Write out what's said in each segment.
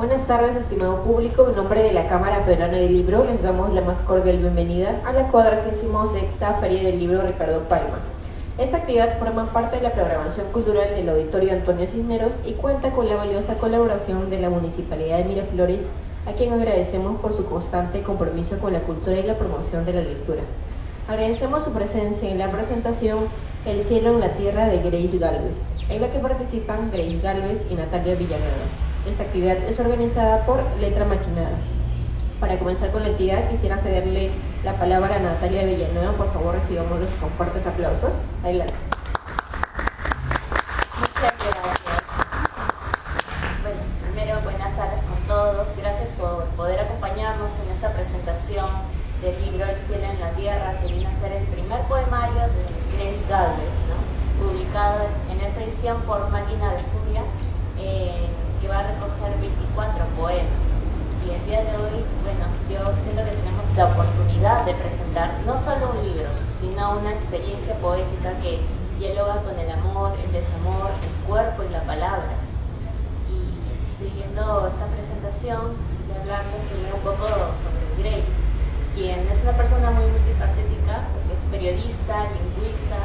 Buenas tardes, estimado público. En nombre de la Cámara Peruana del Libro, les damos la más cordial bienvenida a la 46ª Feria del Libro Ricardo Palma. Esta actividad forma parte de la programación cultural del Auditorio Antonio Cisneros y cuenta con la valiosa colaboración de la Municipalidad de Miraflores, a quien agradecemos por su constante compromiso con la cultura y la promoción de la lectura. Agradecemos su presencia en la presentación El cielo en la tierra de Grace Galvez, en la que participan Grace Galvez y Natalia Villanueva. Esta actividad es organizada por Letra Maquinada. Para comenzar con la actividad, quisiera cederle la palabra a Natalia Villanueva. Por favor, recibámoslos con fuertes aplausos. Adelante. Muchas gracias. Bueno, primero, buenas tardes con todos. Gracias por poder acompañarnos en esta presentación del libro El cielo en la tierra, que viene a ser el primer poemario de Grace Galvez, ¿no? Publicado en esta edición por Máquina de Furia, que va a recoger 24 poemas. Y el día de hoy, bueno, yo siento que tenemos la oportunidad de presentar no solo un libro, sino una experiencia poética que dialoga con el amor, el desamor, el cuerpo y la palabra. Y siguiendo esta presentación, quisiera hablarles primero un poco sobre Grace, quien es una persona muy multifacética, porque es periodista, lingüista,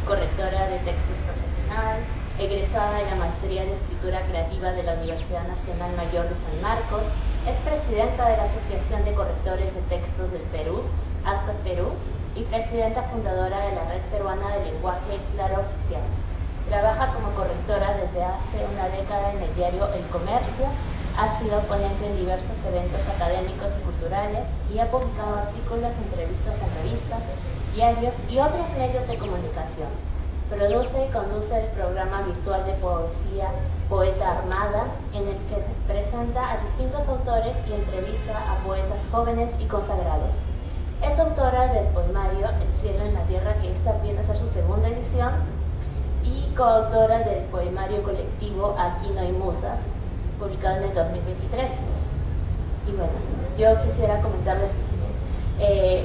correctora de textos profesional, egresada de la Maestría de Escritura Creativa de la Universidad Nacional Mayor de San Marcos, es presidenta de la Asociación de Correctores de Textos del Perú, ASCO Perú, y presidenta fundadora de la Red Peruana de Lenguaje Claro Oficial. Trabaja como correctora desde hace una década en el diario El Comercio, ha sido ponente en diversos eventos académicos y culturales y ha publicado artículos, entrevistas en revistas, diarios y otros medios de comunicación. Produce y conduce el programa virtual de poesía Poeta Armada, en el que presenta a distintos autores y entrevista a poetas jóvenes y consagrados. Es autora del poemario El cielo en la tierra, que esta viene a ser su segunda edición, y coautora del poemario colectivo Aquí no hay musas, publicado en el 2023. Y bueno, yo quisiera comentarles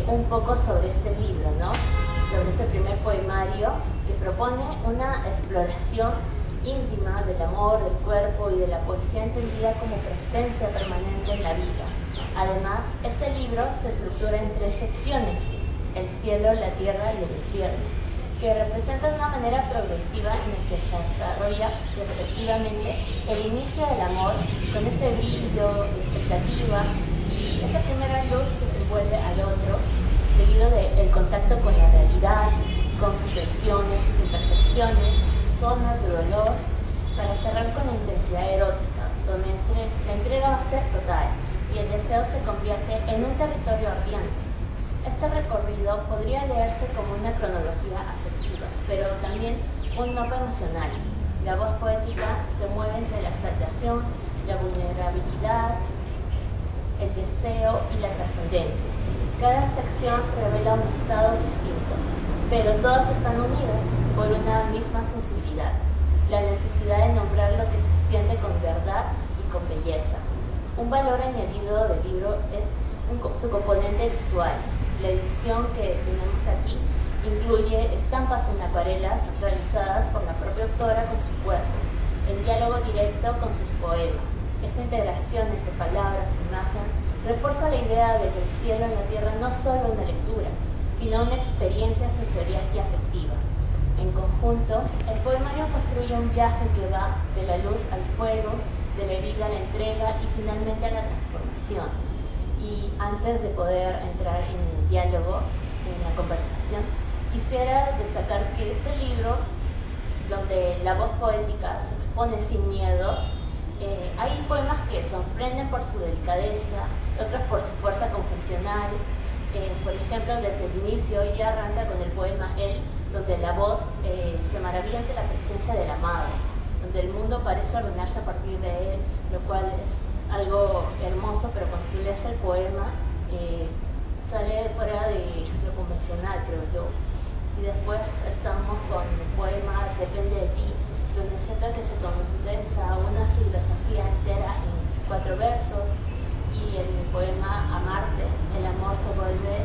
un poco sobre este libro, ¿no? Sobre este primer poemario que propone una exploración íntima del amor, del cuerpo y de la poesía entendida como presencia permanente en la vida. Además, este libro se estructura en 3 secciones: el cielo, la tierra y el infierno, que representan de una manera progresiva en la que se desarrolla respectivamente el inicio del amor, con ese brillo, expectativa y esa primera luz que se envuelve al otro, seguido del contacto con la realidad, con sus tensiones, sus imperfecciones, sus zonas de dolor, para cerrar con la intensidad erótica, donde la entrega va a ser total y el deseo se convierte en un territorio ardiente. Este recorrido podría leerse como una cronología afectiva, pero también un mapa emocional. La voz poética se mueve entre la exaltación, la vulnerabilidad, el deseo y la trascendencia. Cada sección revela un estado distinto, pero todas están unidas por una misma sensibilidad: la necesidad de nombrar lo que se siente con verdad y con belleza. Un valor añadido del libro es su componente visual. La edición que tenemos aquí incluye estampas en acuarelas realizadas por la propia autora con su cuerpo, en diálogo directo con sus poemas. Esta integración entre palabras e imagen refuerza la idea de que el cielo en la tierra no es solo una lectura, sino una experiencia sensorial y afectiva. En conjunto, el poemario construye un viaje que va de la luz al fuego, de la herida a la entrega y finalmente a la transformación. Y antes de poder entrar en el diálogo, en la conversación, quisiera destacar que este libro, donde la voz poética se expone sin miedo, hay poemas que sorprenden por su delicadeza, otros por su fuerza confesional. Por ejemplo, desde el inicio ella arranca con el poema Él, donde la voz se maravilla ante la presencia del amado, donde el mundo parece ordenarse a partir de él, lo cual es algo hermoso, pero cuando tú lees el poema sale fuera de lo convencional, creo yo. Y después estamos con el poema Depende de ti, donde acepta que se condensa una filosofía entera en 4 versos, y el poema Amarte, el amor se vuelve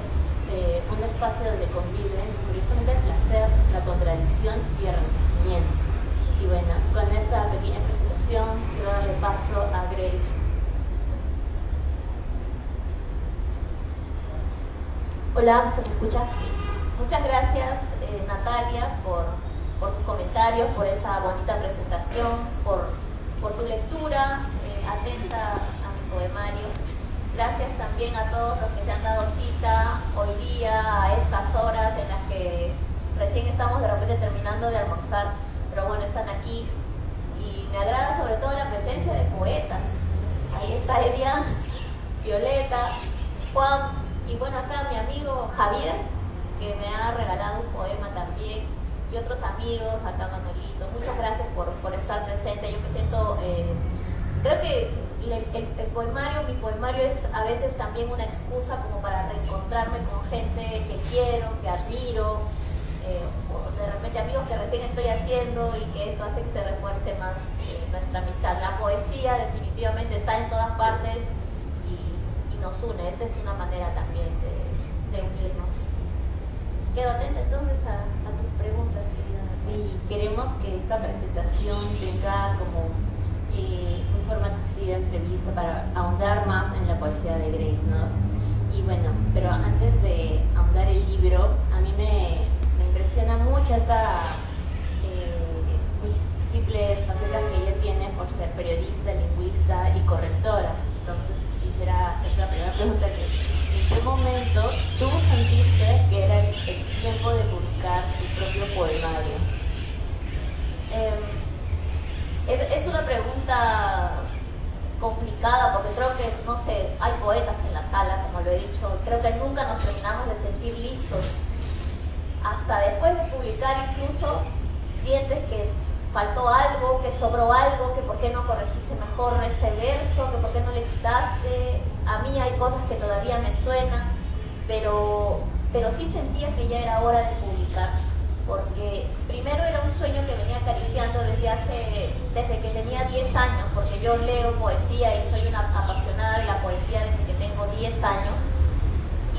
un espacio donde conviven curiosamente el placer, la contradicción y el renacimiento. Y bueno, con esta pequeña presentación quiero darle paso a Grace Hola, ¿se me escucha? Sí. Muchas gracias, Natalia, por tus comentarios, por esa bonita presentación, por tu lectura atenta a mi poemario. Gracias también a todos los que se han dado cita hoy día, a estas horas en las que recién estamos de repente terminando de almorzar, pero bueno, están aquí. Y me agrada sobre todo la presencia de poetas. Ahí está Evian, Violeta, Juan, y bueno, acá mi amigo Javier, que me ha regalado un poema también, y otros amigos, acá Manuelito. Muchas gracias por estar presente. Yo me siento, creo que el poemario, mi poemario es a veces también una excusa como para reencontrarme con gente que quiero, que admiro, o de repente amigos que recién estoy haciendo, y que esto hace que se refuerce más nuestra amistad. La poesía definitivamente está en todas partes y nos une. Esta es una manera también de unirnos. Quedo atenta entonces a tus preguntas, querida. Sí, queremos que esta presentación tenga como un formato así de entrevista para ahondar más en la poesía de Grace, ¿no? Y bueno, pero antes de ahondar el libro, a mí me impresiona mucho esta múltiples facetas que ella tiene por ser periodista, lingüista y correctora. Entonces quisiera hacer la primera pregunta, que ¿en qué momento tú sentiste que era el tiempo de publicar tu propio poemario? Es una pregunta complicada, porque creo que, no sé, hay poetas en la sala, como lo he dicho. Creo que nunca nos terminamos de sentir listos. Hasta después de publicar incluso sientes que faltó algo, que sobró algo, que por qué no corregiste mejor este verso, que por qué no le quitaste. A mí hay cosas que todavía me suenan, pero sí sentía que ya era hora de publicar, porque primero era un sueño que venía acariciando desde que tenía 10 años, porque yo leo poesía y soy una apasionada de la poesía desde que tengo 10 años,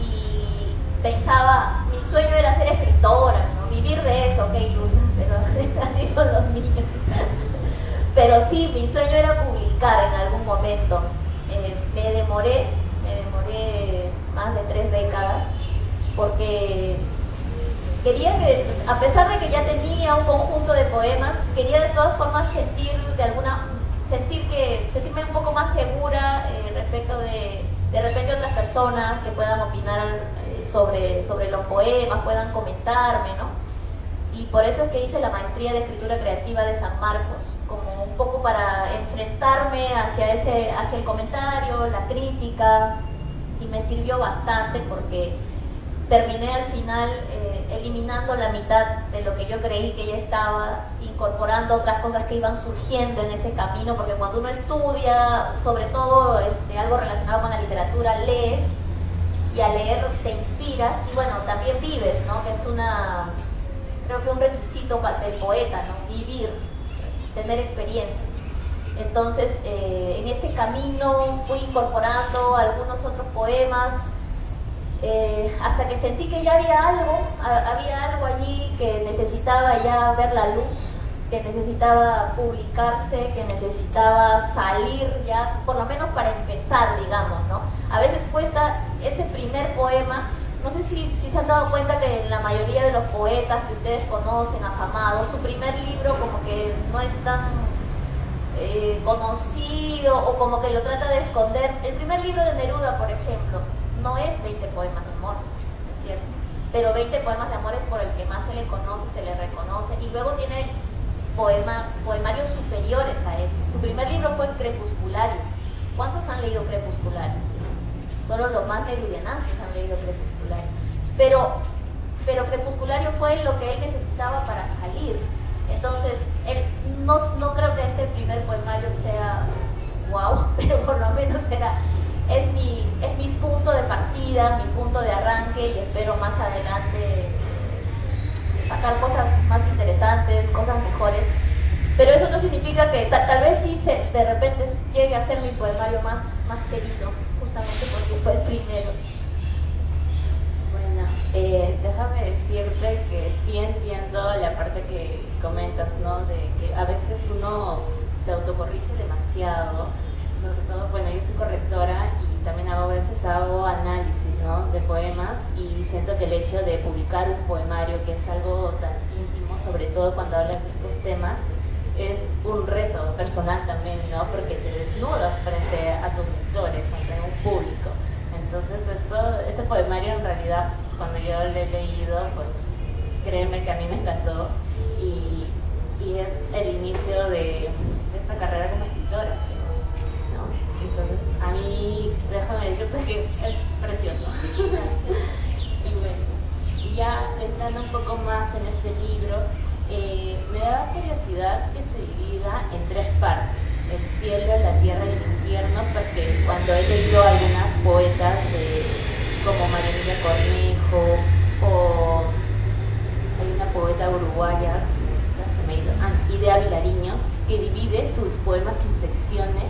y pensaba, mi sueño era ser escritora, ¿no? Vivir de eso, qué ilusa, pero así son los niños. Pero sí, mi sueño era publicar en algún momento. Me demoré más de 3 décadas, porque quería que, a pesar de que ya tenía un conjunto de poemas, quería de todas formas sentirme un poco más segura respecto de repente otras personas que puedan opinar sobre los poemas, puedan comentarme, ¿no? Y por eso es que hice la maestría de escritura creativa de San Marcos, como un poco para enfrentarme hacia el comentario, la crítica, y me sirvió bastante porque terminé al final eliminando la mitad de lo que yo creí que ya estaba, incorporando otras cosas que iban surgiendo en ese camino, porque cuando uno estudia, sobre todo algo relacionado con la literatura, lees, y al leer te inspiras, y bueno, también vives, ¿no? Que es creo que un requisito del poeta, ¿no? Vivir, tener experiencias. Entonces, en este camino fui incorporando algunos otros poemas, hasta que sentí que ya había algo allí que necesitaba ya ver la luz, que necesitaba publicarse, que necesitaba salir ya, por lo menos para empezar, digamos, ¿no? A veces cuesta ese primer poema. No sé si se han dado cuenta que la mayoría de los poetas que ustedes conocen, afamados, su primer libro como que no es tan conocido, o como que lo trata de esconder. El primer libro de Neruda, por ejemplo, no es 20 poemas de amor, es cierto, pero 20 poemas de amor es por el que más se le conoce, se le reconoce, y luego tiene poemarios superiores a ese. Su primer libro fue Crepusculario. ¿Cuántos han leído Crepusculario? Solo los más nerudianazos han leído Crepusculario. Pero Crepusculario fue lo que él necesitaba para salir. Entonces, no creo que este primer poemario sea wow, pero por lo menos es mi punto de partida, mi punto de arranque, y espero más adelante sacar cosas más interesantes, cosas mejores. Pero eso no significa que tal vez sí de repente llegue a ser mi poemario más querido, justamente porque fue el primero. Bueno, déjame decirte que sí entiendo la parte que comentas, ¿no? De que a veces uno se autocorrige demasiado, sobre todo, bueno, yo soy correctora y también a veces hago análisis, ¿no?, de poemas, y siento que el hecho de publicar un poemario, que es algo tan íntimo, sobre todo cuando hablas de estos temas, es un reto personal también, ¿no?, porque te desnudas frente a tus lectores, frente a un público. Entonces este poemario en realidad, cuando yo lo he leído, pues créeme que a mí me encantó, y es el inicio de esta carrera como escritora, ¿no? Entonces a mí, déjame decirte que es precioso. Y bueno, ya entrando un poco más en este libro, me da curiosidad que se divida en 3 partes: el cielo, la tierra y el infierno, porque cuando he leído algunas poetas como María Emilia Cornejo, o hay una poeta uruguaya, Idea Vilariño, que divide sus poemas en secciones,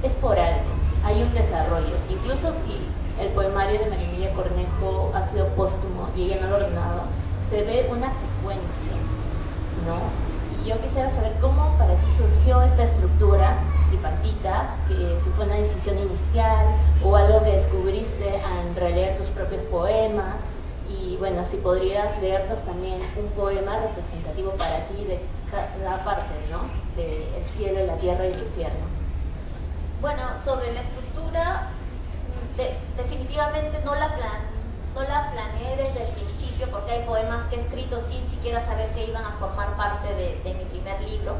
es por algo, hay un desarrollo. Incluso si el poemario de María Emilia Cornejo ha sido póstumo y ella no lo ha ordenado, se ve una secuencia, ¿no? Y yo quisiera saber cómo para ti surgió esta estructura tripartita, que si fue una decisión inicial o algo que descubriste al releer tus propios poemas. Y bueno, si podrías leernos también un poema representativo para ti de cada parte, ¿no?, del cielo, la tierra y el infierno. Bueno, sobre la estructura, definitivamente no la planeé desde el principio, porque hay poemas que he escrito sin siquiera saber que iban a formar parte de mi primer libro.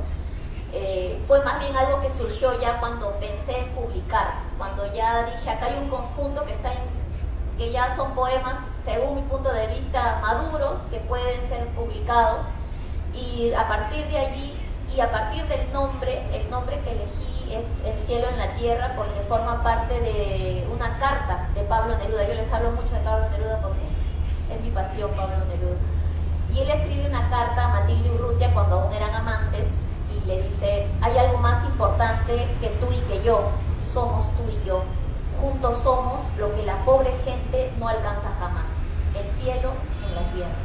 Fue más bien algo que surgió ya cuando pensé en publicar, cuando ya dije, acá hay un conjunto que ya son poemas, según mi punto de vista, maduros, que pueden ser publicados, y a partir de allí, y a partir del nombre, el nombre que elegí es El cielo en la tierra, porque forma parte de una carta de Pablo Neruda. Yo les hablo mucho de Pablo Neruda porque es mi pasión, Pablo Neruda. Y él escribe una carta a Matilde Urrutia cuando aún eran amantes, y le dice, hay algo más importante que tú y que yo, somos tú y yo. Juntos somos lo que la pobre gente no alcanza jamás, el cielo en la tierra.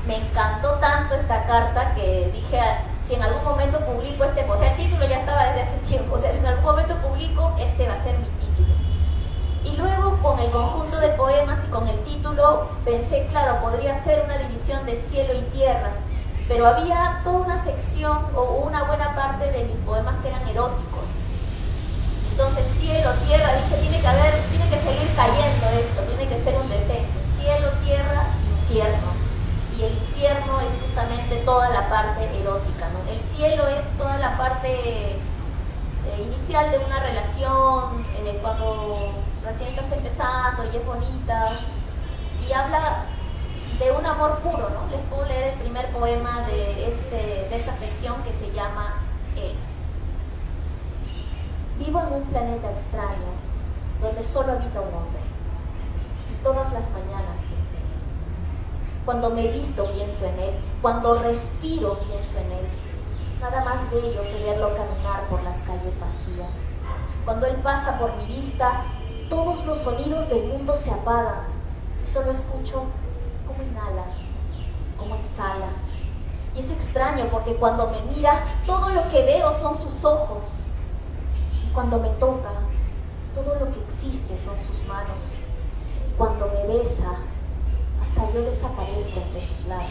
Me encantó tanto esta carta que dije, si en algún momento publico o sea, el título ya estaba desde hace tiempo, o sea, si en algún momento publico, este va a ser mi título. Y luego con el conjunto de poemas y con el título pensé, claro, podría ser una división de cielo y tierra, pero había toda una sección o una buena parte de mis poemas que eran eróticos. Entonces, cielo, tierra, dije, tiene que seguir cayendo esto, tiene que ser un descenso. Cielo, tierra, infierno. Y el infierno es justamente toda la parte erótica, ¿no? El cielo es toda la parte inicial de una relación, cuando recién estás empezando y es bonita, y habla de un amor puro, ¿no? Les puedo leer el primer poema de esta sección, que se llama Él. Vivo en un planeta extraño, donde solo habita un hombre, y todas las mañanas pienso en él. Cuando me visto pienso en él, cuando respiro pienso en él. Nada más bello que verlo caminar por las calles vacías. Cuando él pasa por mi vista, todos los sonidos del mundo se apagan, y solo escucho cómo inhala, cómo exhala. Y es extraño porque cuando me mira, todo lo que veo son sus ojos. Cuando me toca, todo lo que existe son sus manos. Cuando me besa, hasta yo desaparezco entre sus labios.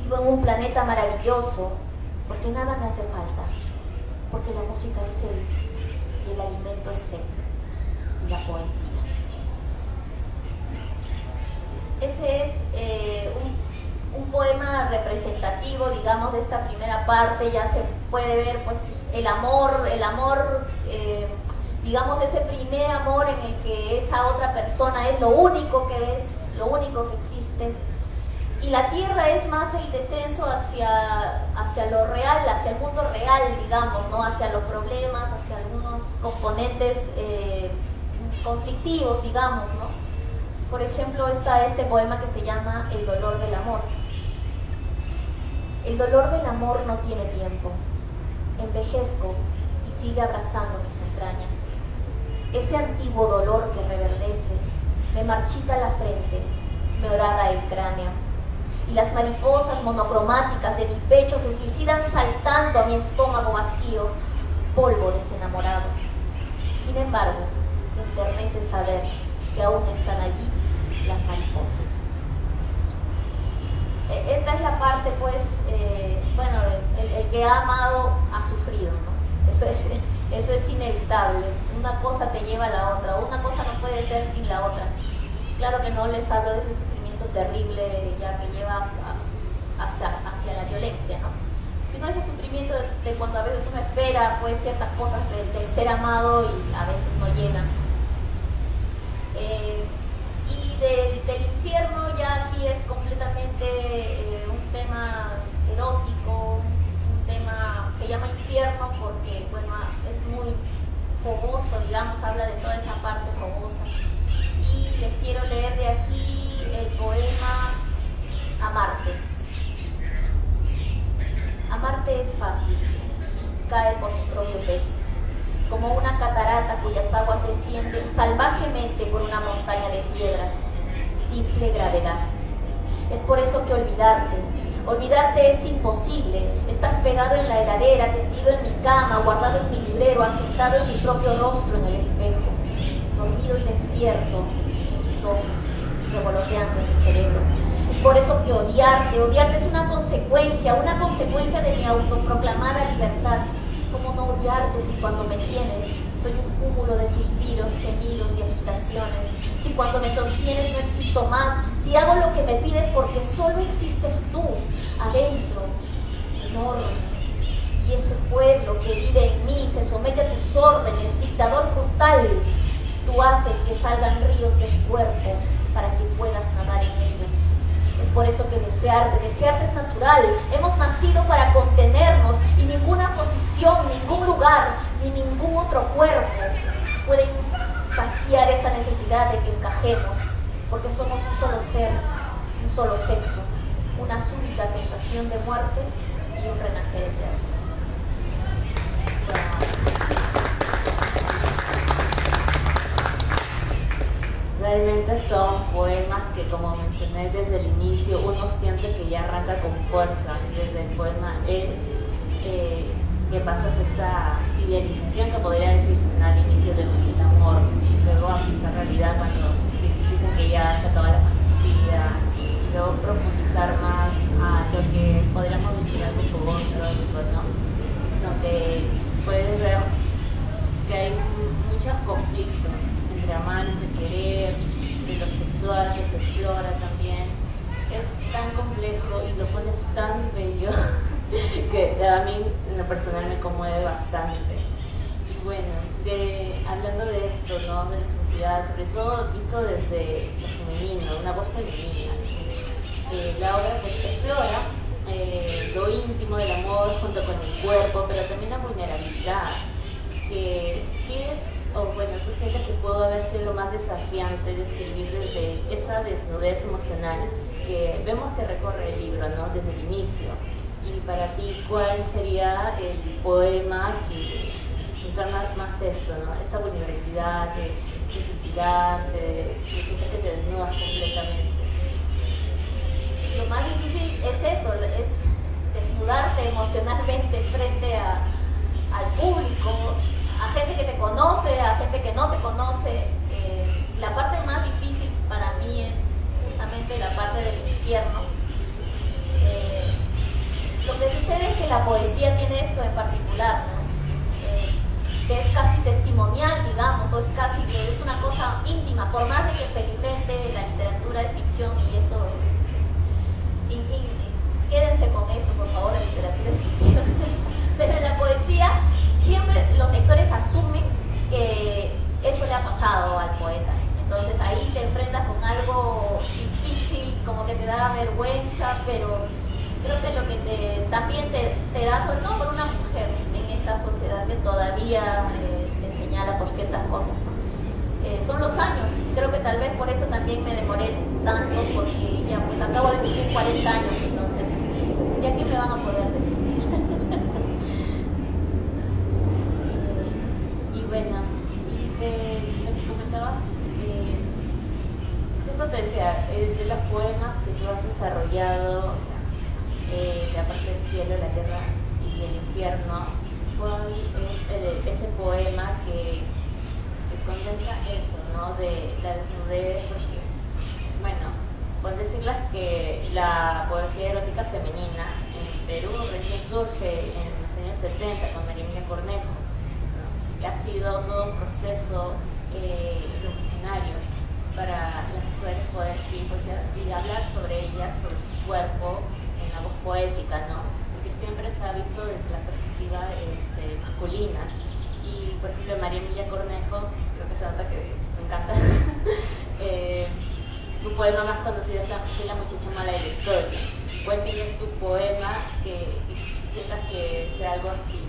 Vivo en un planeta maravilloso, porque nada me hace falta, porque la música es él, y el alimento es él, y la poesía. Ese es un poema representativo, digamos, de esta primera parte. Ya se puede ver, pues, el amor, digamos, ese primer amor en el que esa otra persona es lo único que existe. Y la tierra es más el descenso hacia lo real, hacia el mundo real, digamos, ¿no? Hacia los problemas, hacia algunos componentes conflictivos, digamos, ¿no? Por ejemplo, está este poema que se llama El dolor del amor. El dolor del amor no tiene tiempo. Envejezco y sigue abrazando mis entrañas. Ese antiguo dolor que reverdece me marchita la frente, me horaga el cráneo. Y las mariposas monocromáticas de mi pecho se suicidan saltando a mi estómago vacío, polvo desenamorado. Sin embargo, enternece saber que aún están allí las mariposas. Esta es la parte, pues, bueno, el que ha amado ha sufrido, ¿no? Eso es inevitable. Una cosa te lleva a la otra, una cosa no puede ser sin la otra. Claro que no les hablo de ese sufrimiento terrible ya que lleva hacia la violencia, ¿no? Sino ese sufrimiento de cuando a veces uno espera, pues, ciertas cosas del ser amado y a veces no llegan. Y del infierno ya aquí es completamente un tema erótico, un tema, se llama infierno porque, bueno, es muy fogoso, digamos, habla de toda esa parte fogosa. Y les quiero leer de aquí el poema Amarte. Amarte es fácil, cae por su propio peso, como una catarata cuyas aguas descienden salvajemente por una montaña de piedras, simple gravedad. Es por eso que olvidarte es imposible. Estás pegado en la heladera, tendido en mi cama, guardado en mi librero, asentado en mi propio rostro en el espejo, dormido y despierto en mis ojos, revoloteando en mi cerebro. Es por eso que odiarte es una consecuencia de mi autoproclamada libertad. ¿Cómo no odiarte si cuando me tienes soy un cúmulo de suspiros, gemidos y agitaciones? Si cuando me sostienes no existo más, si hago lo que me pides porque solo existes tú, adentro, enorme. Y ese pueblo que vive en mí se somete a tus órdenes, dictador brutal. Tú haces que salgan ríos de tu cuerpo para que puedas nadar en ellos. Es por eso que desearte es natural. Hemos nacido para contenernos y ninguna posición, ningún lugar, ni ningún otro cuerpo pueden saciar esa necesidad de que encajemos, porque somos un solo ser, un solo sexo, una súbita sensación de muerte y un renacer eterno. Realmente son poemas que, como mencioné desde el inicio, uno siente que ya arranca con fuerza desde el poema que pasas esta idealización que podría decirse al inicio del amor, luego a esa realidad cuando dicen que ya se acaba la fantasía, y luego profundizar más a lo que podríamos decir algo erótico, ¿no? Donde puedes ver que hay muchos conflictos entre amar, entre querer, de lo sexual que se explora también. Es tan complejo y lo pones tan bello que a mí en lo personal me conmueve bastante. Y bueno, hablando de esto, ¿no? De la felicidad, sobre todo visto desde lo femenino, una voz femenina. La obra pues explora lo íntimo del amor junto con el cuerpo, pero también la vulnerabilidad, que es, bueno, tú sientes que pudo haber sido lo más desafiante de escribir desde esa desnudez emocional que vemos que recorre el libro, ¿no? Desde el inicio. Y para ti, ¿cuál sería el poema que encarna más esto, ¿no? Esta vulnerabilidad, de sensibilidad, de sientes que te desnudas completamente? Lo más difícil es eso, es desnudarte emocionalmente frente al público, a gente que te conoce, a gente que no te conoce. La parte más difícil para mí es justamente la parte del infierno. Lo que sucede es que la poesía tiene esto en particular, ¿no? Que es casi testimonial, digamos, o es casi que es una cosa íntima, por más de que felizmente la literatura es ficción y eso quédense con eso, por favor, la literatura es ficción. Pero en la poesía siempre los lectores asumen que eso le ha pasado al poeta. Entonces ahí te enfrentas con algo difícil, como que te da vergüenza, pero creo que lo que también te da, sobre todo por una mujer en esta sociedad que todavía te señala por ciertas cosas, son los años. Creo que tal vez por eso también me demoré tanto, porque ya pues acabo de cumplir 40 años, entonces ya que me van a poder decir. Y bueno, lo que comentabas, ¿qué potencia de los poemas que tú has desarrollado, de aparte del cielo, la tierra y el infierno, cuál es ese poema que condensa eso, ¿no? De la desnudez, porque, bueno, por decirles que la poesía erótica femenina en Perú recién surge en los años 70 con María Emilia Cornejo, ¿no? Que ha sido todo un proceso revolucionario para las mujeres poder escribir poesía y hablar sobre ellas, sobre su cuerpo, en la voz poética, ¿no? Porque siempre se ha visto desde la perspectiva masculina. Y, por ejemplo, María Emilia Cornejo, creo que se nota que me encanta, su poema más conocido es La muchacha mala de la historia. ¿Cuál sería tu poema que sientas que sea algo así?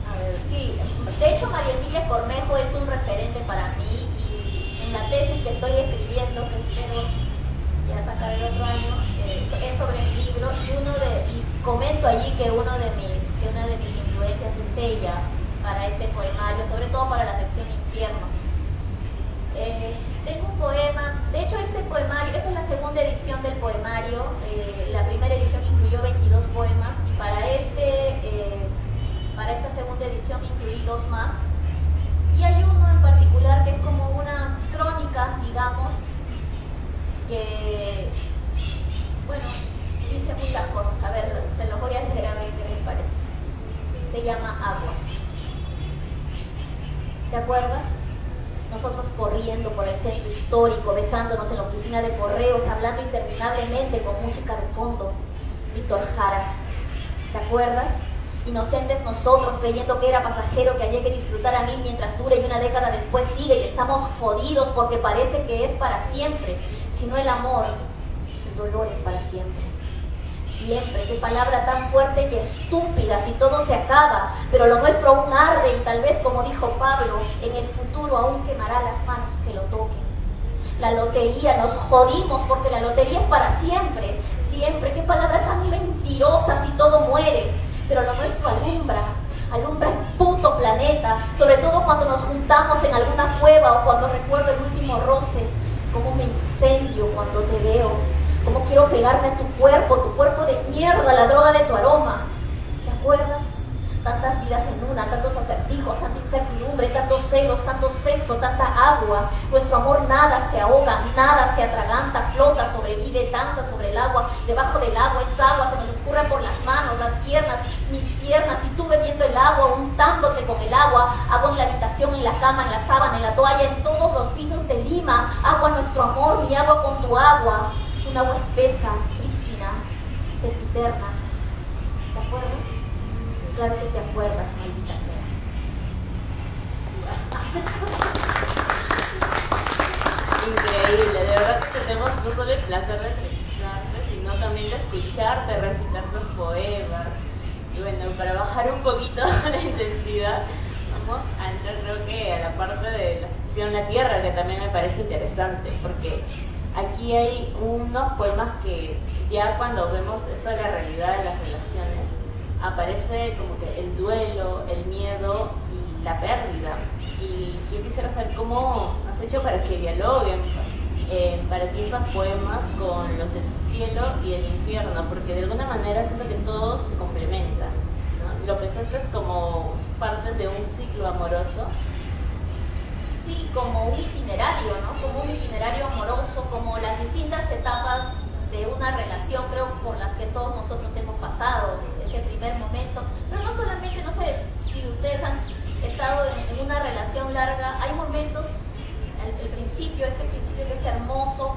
A ver, sí, de hecho María Emilia Cornejo es un referente para mí, y en la tesis que estoy escribiendo, que espero ya sacar el otro año, es sobre mi libro, y comento allí que una de mis influencias es ella para este poemario, sobre todo para la sección Infierno. Tengo un poema, de hecho esta es la segunda edición del poemario, la primera edición incluyó 22 poemas, y para esta segunda edición incluí 2 más, y hay uno en particular que es como una crónica, digamos, que, bueno, dice muchas cosas. A ver, se los voy a leer a ver qué les parece. Se llama Agua. ¿Te acuerdas? Nosotros corriendo por el centro histórico, besándonos en la oficina de correos, hablando interminablemente con música de fondo. Víctor Jara. ¿Te acuerdas? Inocentes nosotros, creyendo que era pasajero, que había que disfrutar a 1000 mientras dure, y una década después sigue y estamos jodidos porque parece que es para siempre. Si no el amor, el dolor es para siempre. Siempre, qué palabra tan fuerte y estúpida, si todo se acaba, pero lo nuestro aún arde, y tal vez, como dijo Pablo, en el futuro aún quemará las manos que lo toquen. La lotería, nos jodimos porque la lotería es para siempre. Siempre, qué palabra tan mentirosa, si todo muere, pero lo nuestro alumbra el puto planeta, sobre todo cuando nos juntamos en alguna cueva o cuando recuerdo el último roce. Cómo me incendio cuando te veo, cómo quiero pegarme a tu cuerpo de mierda, la droga de tu aroma. ¿Te acuerdas? Tantas vidas en una, tantos acertijos, tanta incertidumbre, tantos celos, tanto sexo, tanta agua. Nuestro amor nada se ahoga, nada se atraganta, flota, sobrevive, danza sobre el agua. Debajo del agua es agua, se nos escurre por las manos, las piernas, mis piernas, y tú bebiendo el agua, untándote con el agua. Agua en la habitación, en la cama, en la sábana, en la toalla, en todos los pisos de Lima. Agua nuestro amor, mi agua con tu agua. Un agua espesa, prístina, sempiterna. ¿Te acuerdas? Claro que te acuerdas, maldita sea. Increíble, de verdad que tenemos no solo el placer de escucharte, sino también de escucharte recitar tus poemas. Y bueno, para bajar un poquito la intensidad, vamos a entrar, creo que a la parte de la sección La Tierra, que también me parece interesante, porque aquí hay unos poemas que ya cuando vemos esto de la realidad de las relaciones, aparece como que el duelo, el miedo y la pérdida. Y yo quisiera saber cómo has hecho para que dialoguen para ti esos poemas con los del cielo y el infierno, porque de alguna manera siento que todos se complementan, ¿no? Lo pensaste es como parte de un ciclo amoroso. Sí, como un itinerario, ¿no? Como un itinerario amoroso, como las distintas etapas de una relación, creo, por las que todos nosotros hemos pasado, ese primer momento. Pero no solamente, no sé si ustedes han estado en una relación larga, hay momentos, el principio, este principio que es hermoso,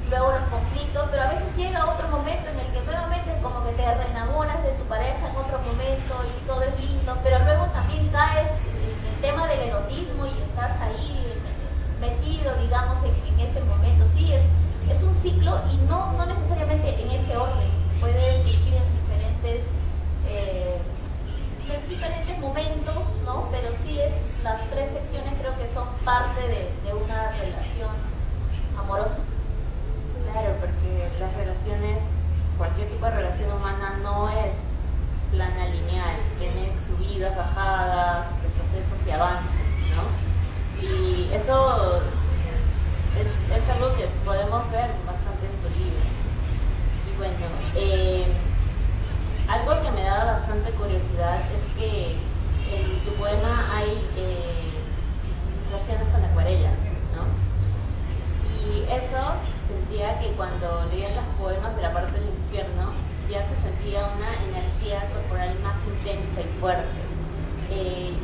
luego los conflictos, pero a veces llega otro momento en el que nuevamente como que te reenamoras de tu pareja en otro momento y todo es lindo, pero luego también caes en el tema del erotismo y estás ahí metido, digamos, en ese momento. Sí, es un ciclo, y no necesariamente en ese orden, puede surgir en diferentes momentos, ¿no? Pero sí, las 3 secciones creo que son parte de una relación amorosa. Claro, porque las relaciones, cualquier tipo de relación humana no es plana lineal, tiene subidas, bajadas, retrocesos y avances, ¿no? Y eso es algo que podemos ver bastante en tu libro. Y bueno, algo que me da bastante curiosidad es que en tu poema hay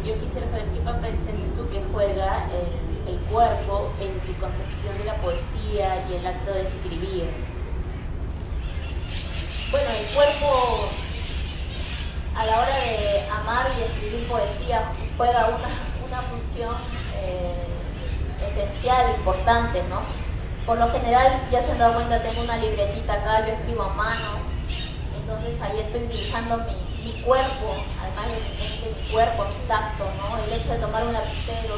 yo quisiera saber qué papel sientes tú que juega el cuerpo en tu concepción de la poesía y el acto de escribir. Bueno, el cuerpo a la hora de amar y escribir poesía juega una función esencial, importante, ¿no? Por lo general, ya se han dado cuenta, tengo una libretita acá, yo escribo a mano, entonces ahí estoy utilizando mi cuerpo, además de mi mente, mi cuerpo, mi tacto, ¿no? El hecho de tomar un lapicero.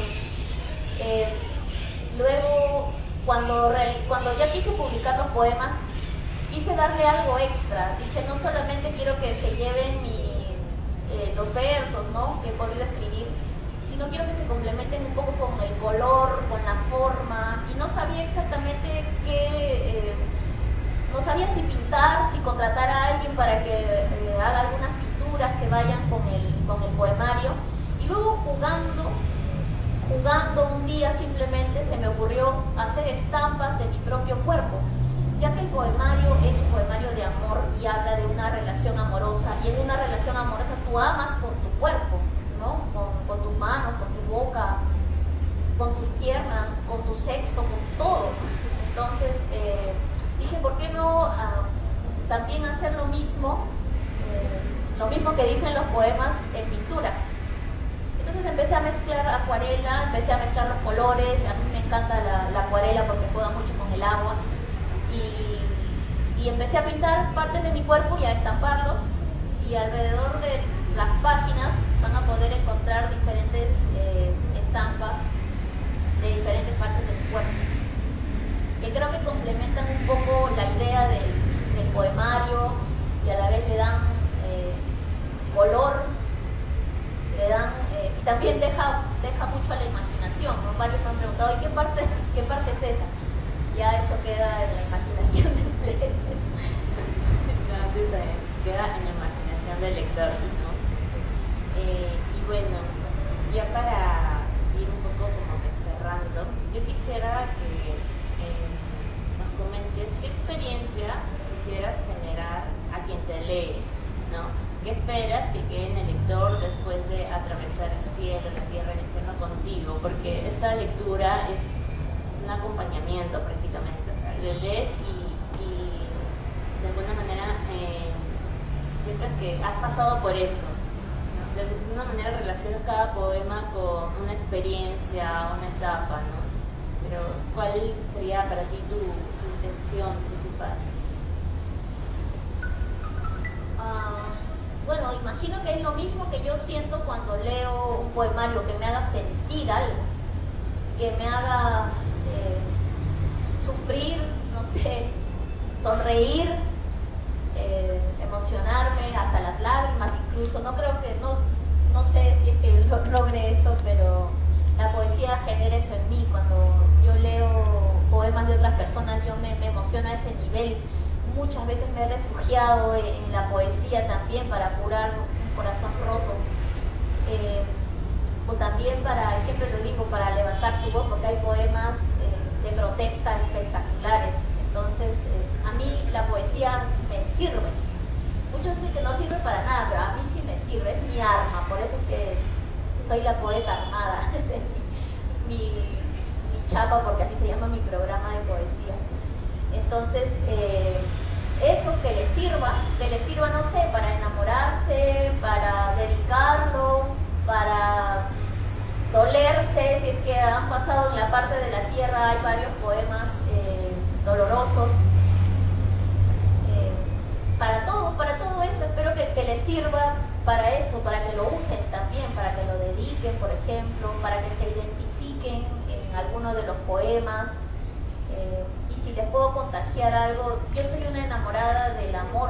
Luego, cuando ya quise publicar los poemas, quise darle algo extra. Dije, no solamente quiero que se lleven los versos, ¿no?, que he podido escribir, sino quiero que se complementen un poco con el color, con la forma, y no sabía exactamente no sabía si pintar, si contratar a alguien para que haga algunas pinturas que vayan con el poemario. Y luego jugando un día simplemente se me ocurrió hacer estampas de mi propio cuerpo, ya que el poemario es un poemario de amor y habla de una relación amorosa, y en una relación amorosa tú amas con tu cuerpo, ¿no? Con tus manos, con tu boca, con tus piernas, con tu sexo, con todo. Entonces dije, ¿por qué no también hacer lo mismo que dicen los poemas en pintura? Entonces empecé a mezclar acuarela, empecé a mezclar los colores. A mí me encanta la acuarela porque juega mucho con el agua, y empecé a pintar partes de mi cuerpo y a estamparlos, y alrededor de las páginas van a poder encontrar diferentes estampas de diferentes partes del cuerpo, que creo que complementan un poco la idea del poemario, y a la vez le dan color, y también deja mucho a la imaginación, ¿no? Varios me han preguntado, ¿y qué parte es esa? Ya eso queda en la imaginación de ustedes. Entonces queda en la imaginación del lector, ¿no? Y bueno, ya para ir un poco como que cerrando, yo quisiera que nos comentes qué experiencia quisieras generar a quien te lee, ¿no? ¿Qué esperas que quede en el lector después de atravesar el cielo, la tierra, el infierno contigo? Porque esta lectura es un acompañamiento prácticamente, o sea, lo lees y de alguna manera sientes que has pasado por eso, ¿no? De alguna manera relacionas cada poema con una experiencia, una etapa, ¿no? Pero ¿cuál sería para ti tu intención principal? Bueno, imagino que es lo mismo que yo siento cuando leo un poemario, que me haga sentir algo, que me haga sufrir, no sé, sonreír, emocionarme, hasta las lágrimas incluso. No creo que, no sé si es que logre eso, pero la poesía genera eso en mí. Cuando yo leo poemas de otras personas, yo me emociono a ese nivel. Muchas veces me he refugiado en la poesía también para curar un corazón roto, o también para, siempre lo digo, para levantar tu voz, porque hay poemas de protesta espectaculares. Entonces a mí la poesía me sirve. Muchos dicen que no sirve para nada, pero a mí sí me sirve, es mi arma. Por eso es que soy la poeta armada. Es mi chapa, porque así se llama mi programa de poesía. Entonces eso, que le sirva, no sé, para enamorarse, para dedicarlo, para dolerse, si es que han pasado en la parte de la tierra. Hay varios poemas dolorosos, para todo eso. Espero que les sirva para eso, para que lo usen también, para que lo dediquen, por ejemplo, para que se identifiquen en alguno de los poemas. Y si les puedo contagiar algo, yo soy una enamorada del amor.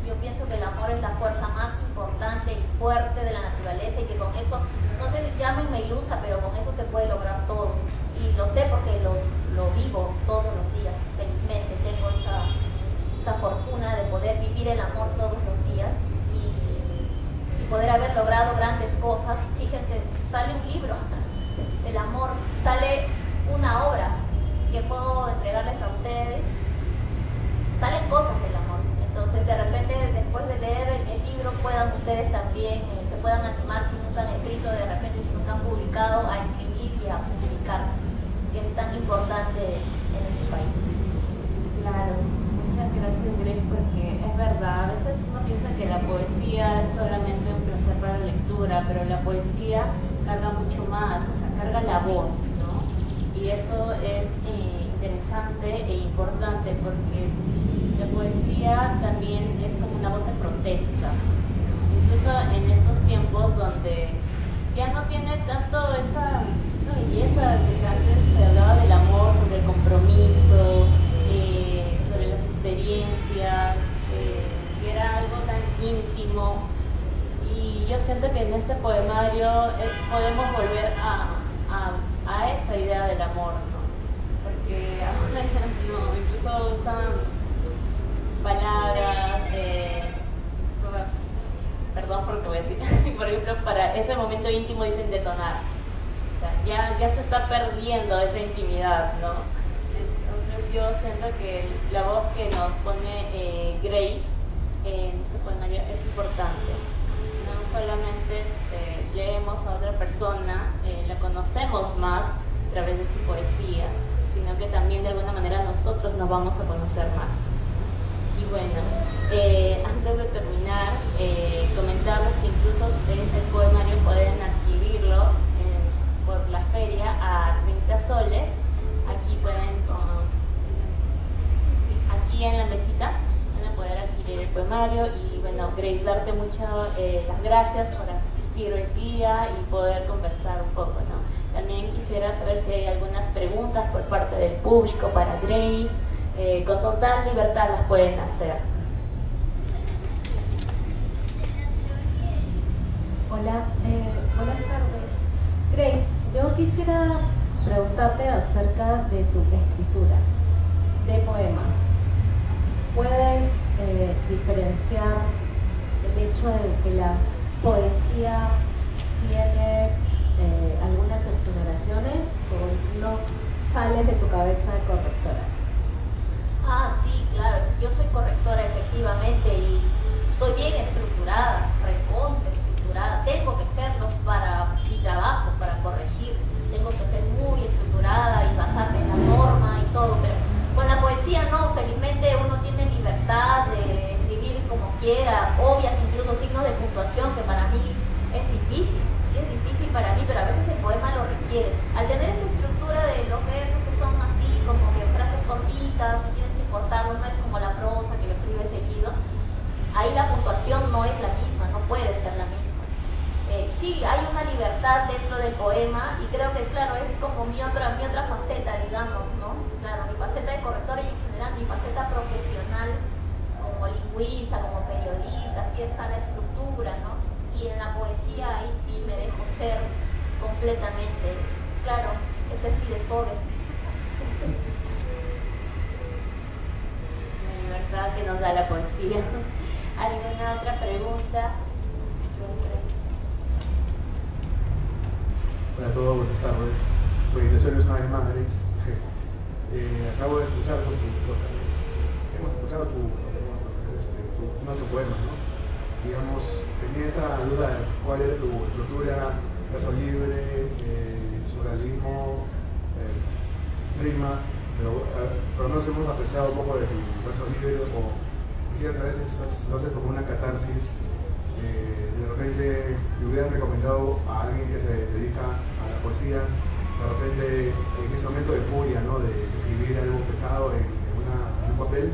Yo pienso que el amor es la fuerza más importante y fuerte de la naturaleza, y que con eso, no sé, llámenme ilusa, pero con eso se puede lograr todo. Y lo sé porque lo vivo todos los días. Felizmente tengo esa fortuna de poder vivir el amor todos los días y poder haber logrado grandes cosas. Fíjense, sale un libro, el amor, sale una obra que puedo entregarles a ustedes, salen cosas del amor. Entonces de repente, después de leer el libro, puedan ustedes también, se puedan animar, si nunca han escrito, dedicado a escribir y a publicar, que es tan importante en este país. Claro, muchas gracias, Grace, porque es verdad, a veces uno piensa que la poesía es solamente un placer para la lectura, pero la poesía carga mucho más, o sea, carga la voz, ¿no? Y eso es interesante e importante porque la poesía también es como una voz de protesta, incluso en estos tiempos donde ya no tiene tanto esa belleza que antes se hablaba del amor, sobre el compromiso, sobre las experiencias, que era algo tan íntimo. Y yo siento que en este poemario podemos volver a esa idea del amor, ¿no? Porque ahora no, incluso usan palabras, perdón por lo que voy a decir, por ejemplo, para ese momento íntimo dicen detonar. O sea, ya se está perdiendo esa intimidad, ¿no? Entonces yo siento que la voz que nos pone Grace en este poemario es importante. No solamente leemos a otra persona, la conocemos más a través de su poesía, sino que también de alguna manera nosotros nos vamos a conocer más. Y bueno, antes de terminar, comentarles que incluso este poemario pueden adquirirlo por la feria a 30 soles. Aquí pueden, aquí en la mesita, van a poder adquirir el poemario. Y bueno, Grace, darte muchas las gracias por asistir hoy día y poder conversar un poco, ¿no? También quisiera saber si hay algunas preguntas por parte del público para Grace. Con total libertad las pueden hacer. Hola, buenas tardes. Grace, yo quisiera preguntarte acerca de tu escritura de poemas. ¿Puedes diferenciar el hecho de que la poesía tiene algunas exoneraciones o no sales de tu cabeza de correctora? Ah, sí, claro, yo soy correctora efectivamente y soy bien estructurada, recontra estructurada, tengo que serlo para mi trabajo, para corregir, tengo que ser muy estructurada y basarme en la norma y todo, pero con la poesía no, felizmente uno tiene libertad de escribir como quiera, obvias incluso signos de puntuación que para mí es difícil, sí es difícil para mí, pero a veces el poema lo requiere. Al tener esta estructura de los versos que son así como que frases cortitas, cortarlo, no es como la prosa que lo escribe seguido, ahí la puntuación no es la misma, no puede ser la misma. Sí, hay una libertad dentro del poema y creo que, claro, es como mi otra faceta, digamos, ¿no? Claro, mi faceta de correctora y en general mi faceta profesional como lingüista, como periodista, así está la estructura, ¿no? Y en la poesía ahí sí me dejo ser completamente, claro, ese es mi desfogue. Que nos da la poesía. ¿Alguna otra pregunta? Hola a todos, buenas tardes. Felicitaciones una vez más, Grace. Acabo de escuchar hemos escuchado uno de tus poemas, ¿no? Digamos, tenía esa duda de cuál era tu estructura, verso libre, surrealismo, rima, pero nos hemos apreciado un poco de tu verso libre, o quizás a veces lo haces como una catarsis. De repente le hubieran recomendado a alguien que se dedica a la poesía, de repente en ese momento de furia, ¿no? de escribir algo pesado en un papel,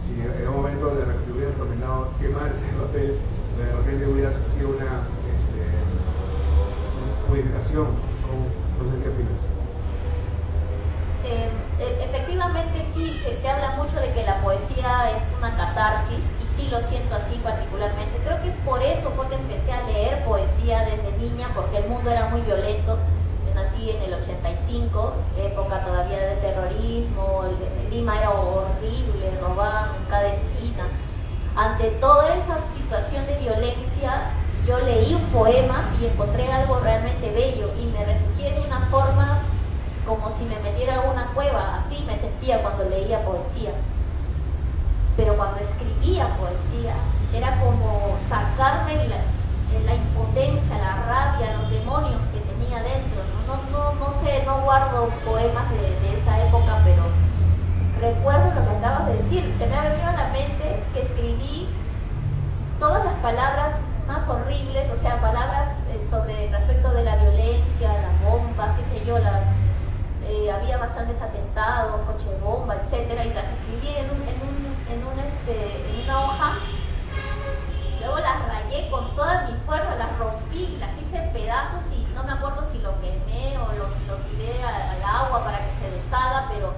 si en un momento le hubieran recomendado quemar ese papel, de repente hubiera sido una purificación. No sé qué opinas. Efectivamente sí, se habla mucho de que la poesía es una catarsis y sí lo siento así particularmente. Creo que por eso fue que empecé a leer poesía desde niña, porque el mundo era muy violento. Yo nací en el 85, época todavía de terrorismo, Lima era horrible, robaban en cada esquina. Ante toda esa situación de violencia, yo leí un poema y encontré algo realmente bello y me refugié de una forma como si me metiera en una cueva, así me sentía cuando leía poesía. Pero cuando escribía poesía, era como sacarme la impotencia, la rabia, los demonios que tenía dentro. palabras más horribles, o sea, palabras sobre respecto de la violencia, las bombas, qué sé yo, había bastantes atentados, coche bomba, etcétera, y las escribí en una hoja. Luego las rayé con toda mi fuerza, las rompí, las hice pedazos y no me acuerdo si lo quemé o lo tiré al agua para que se deshaga, pero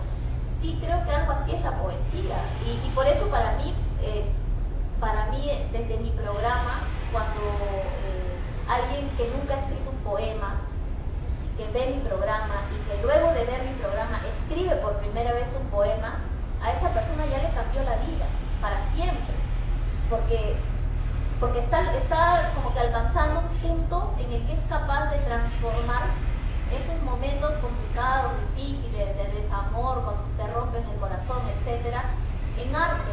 sí creo que algo así es la poesía. Y por eso para mí desde mi programa, cuando alguien que nunca ha escrito un poema, que ve mi programa y que luego de ver mi programa escribe por primera vez un poema, a esa persona ya le cambió la vida para siempre, porque está como que alcanzando un punto en el que es capaz de transformar esos momentos complicados, difíciles, de desamor, cuando te rompen el corazón, etcétera, en arte,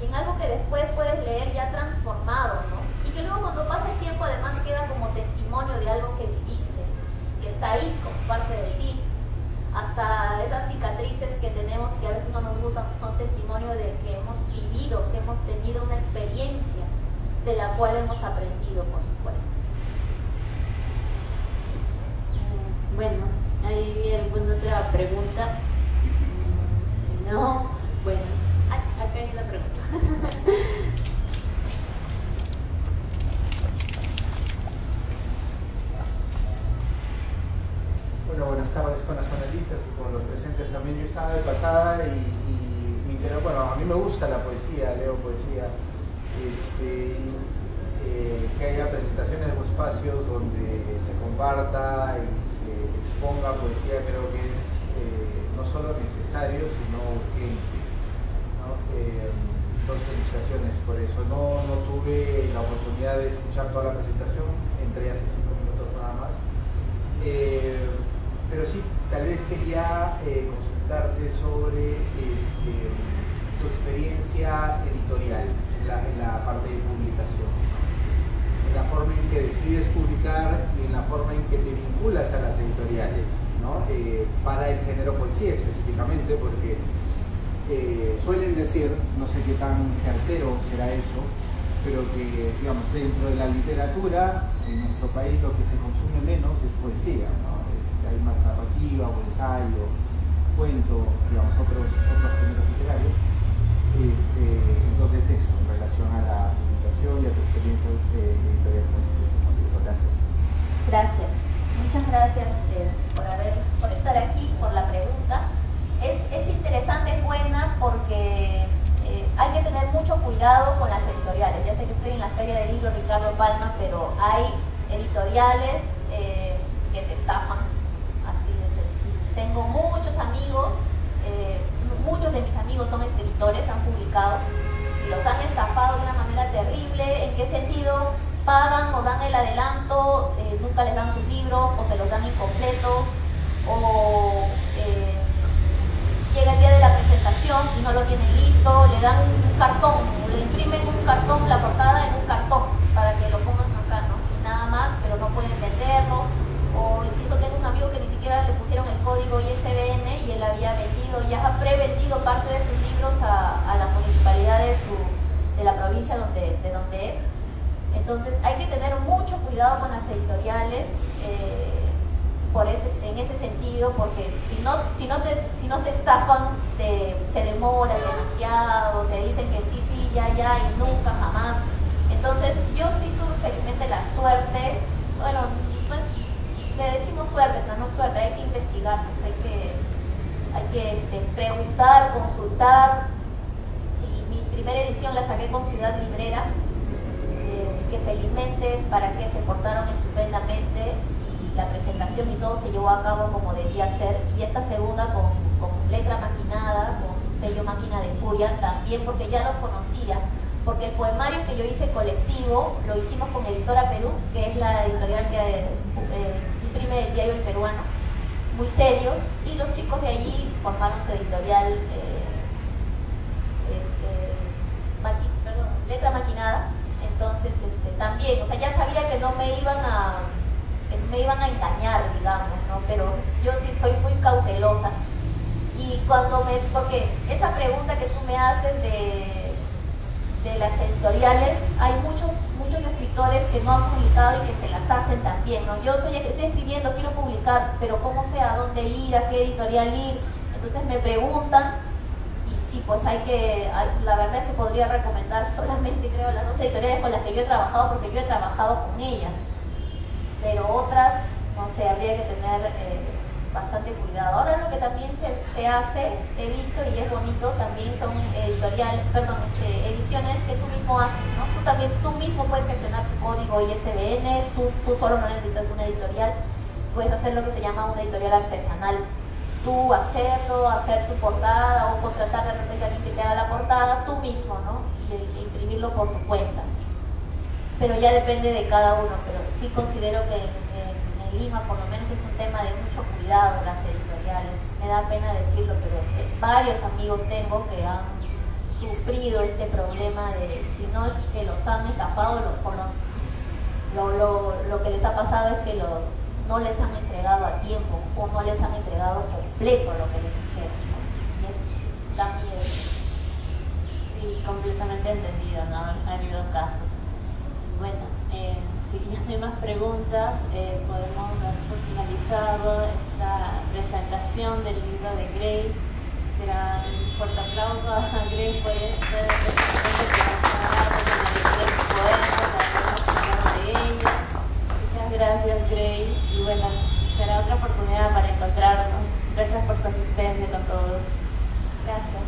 y en algo que después puedes leer ya transformado, ¿no? Y que luego cuando pasa el tiempo además queda como testimonio de algo que viviste, que está ahí como parte de ti. Hasta esas cicatrices que tenemos que a veces no nos gustan son testimonio de que hemos vivido, que hemos tenido una experiencia de la cual hemos aprendido, por supuesto. Bueno, ¿hay alguna otra pregunta? Si no, bueno, acá hay una pregunta. Bueno, buenas tardes con las panelistas y con los presentes también. Yo estaba de pasada y me interesa, bueno, a mí me gusta la poesía, leo poesía, que haya presentaciones o espacios donde se comparta y se exponga poesía, creo que es no solo necesario, sino urgente, ¿no? Dos felicitaciones por eso. No tuve la oportunidad de escuchar toda la presentación, entré hace 5 minutos nada más. Pero sí, tal vez quería consultarte sobre tu experiencia editorial en la parte de publicación, en la forma en que decides publicar y en la forma en que te vinculas a las editoriales, ¿no? Para el género poesía específicamente, porque suelen decir, no sé qué tan certero será eso, pero que, digamos, dentro de la literatura en nuestro país lo que se consume menos es poesía, ¿no? Hay más narrativa o ensayo, cuento, digamos, otros géneros literarios. Entonces eso, en relación a la publicación y a tu experiencia editorial con este motivo. Gracias. Gracias, muchas gracias por estar aquí, por la pregunta. Es interesante, es buena, porque hay que tener mucho cuidado con las editoriales. Ya sé que estoy en la Feria del Libro Ricardo Palma, pero hay editoriales que te estafan, así de sencillo. Tengo muchos amigos, muchos de mis amigos son escritores, han publicado y los han estafado de una manera terrible. ¿En qué sentido? Pagan o dan el adelanto, nunca les dan sus libros o se los dan incompletos, o llega el día de la presentación y no lo tienen listo, le dan un cartón, le imprimen un cartón, la portada en un cartón para que lo pongan acá, ¿no? Y nada más, pero no pueden venderlo. O incluso tengo un amigo que ni siquiera le pusieron el código ISBN y él había vendido, ya prevendido parte de sus libros a la municipalidad de la provincia de donde es. Entonces hay que tener mucho cuidado con las editoriales en ese sentido, porque si no te estafan, se demoran demasiado, te dicen que sí, ya y nunca, jamás. Entonces yo sí tuve felizmente la suerte, bueno, pues le decimos suerte, pero no suerte, hay que investigar, pues hay que preguntar, consultar. Y mi primera edición la saqué con Ciudad Librera, que felizmente para que se portaron estupendamente y la presentación y todo se llevó a cabo como debía ser. Y esta segunda con letra maquinada, con su sello Máquina de Furia, también porque ya los conocía, porque el poemario que yo hice colectivo lo hicimos con Editora Perú, que es la editorial que imprime el diario El Peruano, muy serios, y los chicos de allí formaron su editorial letra maquinada. Entonces también, o sea, ya sabía que no me iban a engañar, digamos, ¿no? Pero yo sí soy muy cautelosa. Y porque esa pregunta que tú me haces de las editoriales, hay muchos escritores que no han publicado y que se las hacen también, ¿no? Yo estoy escribiendo, quiero publicar, pero ¿cómo sé a dónde ir, a qué editorial ir? Entonces me preguntan, y sí, pues la verdad es que podría recomendar solamente, creo, las 2 editoriales con las que yo he trabajado, porque yo he trabajado con ellas, pero otras, no sé, habría que tener bastante cuidado. Ahora lo que también se hace, he visto y es bonito, también son ediciones que tú mismo haces, ¿no? Tú mismo puedes gestionar tu código ISBN, tú solo no necesitas una editorial, puedes hacer lo que se llama una editorial artesanal. Tú hacerlo, hacer tu portada o contratar de repente a alguien que te haga la portada tú mismo, ¿no? Y imprimirlo por tu cuenta. Pero ya depende de cada uno, pero sí considero que en Lima por lo menos es un tema de mucho cuidado las editoriales. Me da pena decirlo, pero varios amigos tengo que han sufrido este problema de, si no es que los han estafado, lo que les ha pasado es que no les han entregado a tiempo o no les han entregado completo lo que les dijeron, ¿no? Y eso sí, da miedo. Sí, completamente entendido, ¿no? Ha habido casos. Bueno, si ya no hay más preguntas, podemos dar por finalizado esta presentación del libro de Grace. Será un fuerte aplauso a Grace por esto, de ella. Muchas gracias, Grace, y bueno, será otra oportunidad para encontrarnos. Gracias por su asistencia con todos. Gracias.